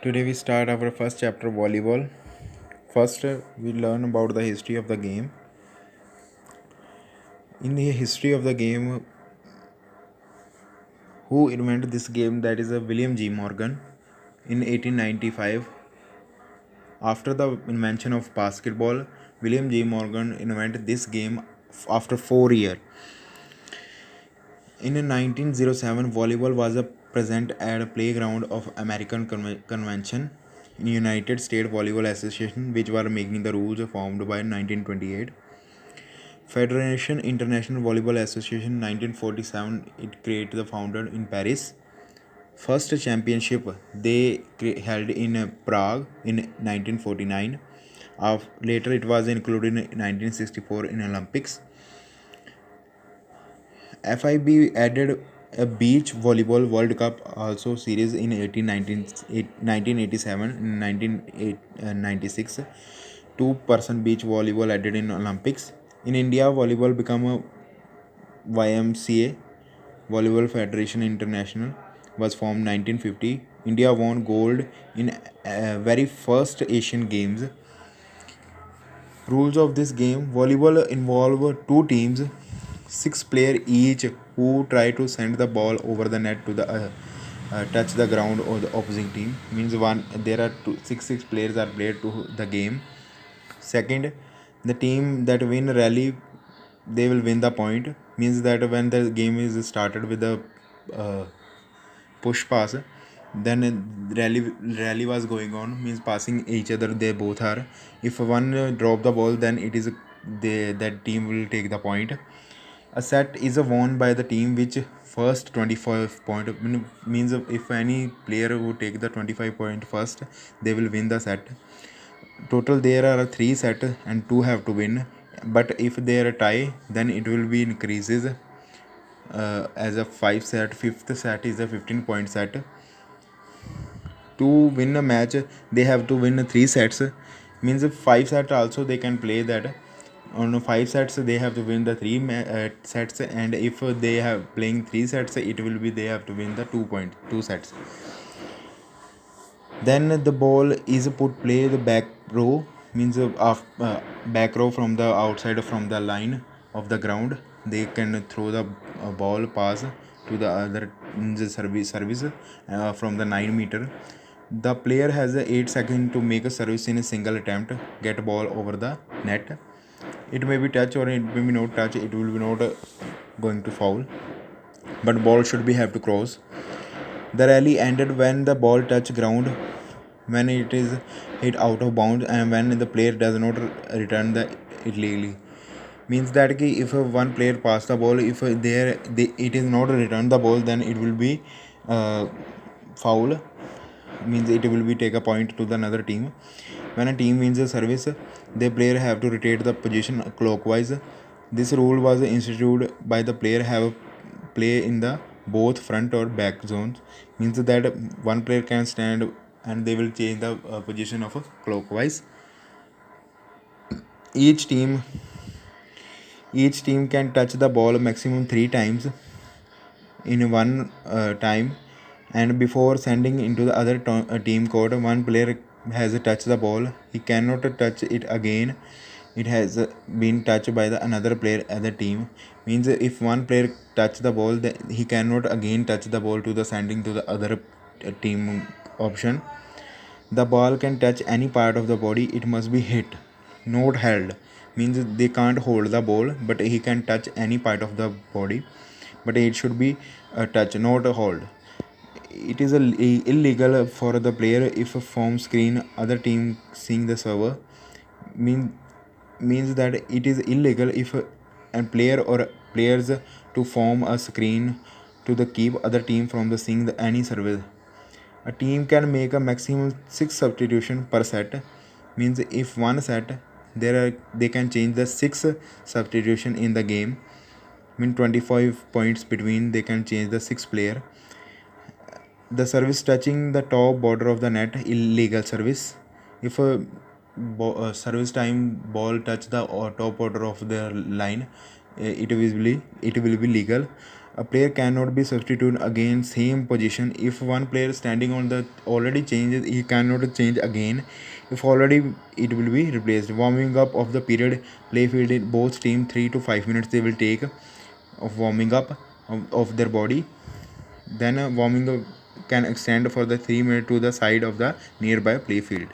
Today we start our first chapter volleyball. First, we learn about the history of the game. In the history of the game, who invented this game? That is a William G. Morgan in 1895. After the invention of basketball, William G. Morgan invented this game after 4 years. In 1907, volleyball was present at a playground of American Convention in United States Volleyball Association, which were making the rules formed by 1928. Federation International Volleyball Association 1947, it created the founder in Paris. First championship they held in Prague in 1949. Later it was included in 1964 in Olympics. FIB added a beach volleyball World Cup also series in 1987 and 1996. Two-person beach volleyball added in Olympics. In India, volleyball became a YMCA, Volleyball Federation International, was formed 1950. India won gold in very first Asian Games. Rules of this game: volleyball involve two teams, 6 players each, who try to send the ball over the net to the touch the ground or the opposing team. Means one there are six players are played to the game. Second, the team that win rally, they will win the point. Means that when the game is started with the push pass, then rally was going on, means passing each other, they both are. If one drop the ball, then it is that team will take the point. A set is won by the team which first 25 point, means if any player who take the 25 point first, they will win the set. Total there are 3 sets and 2 have to win, but if they are a tie, then it will be increases as a 5 set. Fifth set is a 15 point set. To win a match, they have to win 3 sets, means 5 sets also they can play that. On 5 sets they have to win the 3 sets, and if they have playing 3 sets, it will be they have to win the 2 sets. Then the ball is put play the back row, means back row from the outside from the line of the ground. They can throw the ball pass to the other service from the 9 meter. The player has 8 seconds to make a service in a single attempt, get ball over the net. It may be touch or it may be not touch, it will be not going to foul, but ball should be have to cross. The rally ended when the ball touch ground, when it is hit out of bounds, and when the player does not return the illegally. Means that if one player pass the ball, if it is not return the ball, then it will be foul. Means it will be take a point to the another team. When a team wins a service, the player have to rotate the position clockwise. This rule was instituted by the player have play in the both front or back zones. Means that one player can stand and they will change the position of clockwise. Each team can touch the ball maximum 3 times in one time, and before sending into the other team court, one player has touched the ball, he cannot touch it again. It has been touched by the another player other team. Means if one player touch the ball, he cannot again touch the ball to the sending to the other team option. The ball can touch any part of the body, it must be hit, not held. Means they can't hold the ball, but he can touch any part of the body, but it should be a touch, not a hold. It is illegal for the player if a form screen other team seeing the server. Means that it is illegal if a player or players to form a screen to the keep other team from the seeing the any service. A team can make a maximum 6 substitution per set. Means if one set they can change the 6 substitution in the game. Mean 25 points between they can change the 6 player. The service touching the top border of the net, illegal service. If a service time ball touch the top border of the line, it will be legal. A player cannot be substituted again same position. If one player standing on the already changes, he cannot change again. If already, it will be replaced. Warming up of the period, play field in both team 3 to 5 minutes they will take of warming up of their body. Then warming up can extend for the 3 minutes to the side of the nearby play field.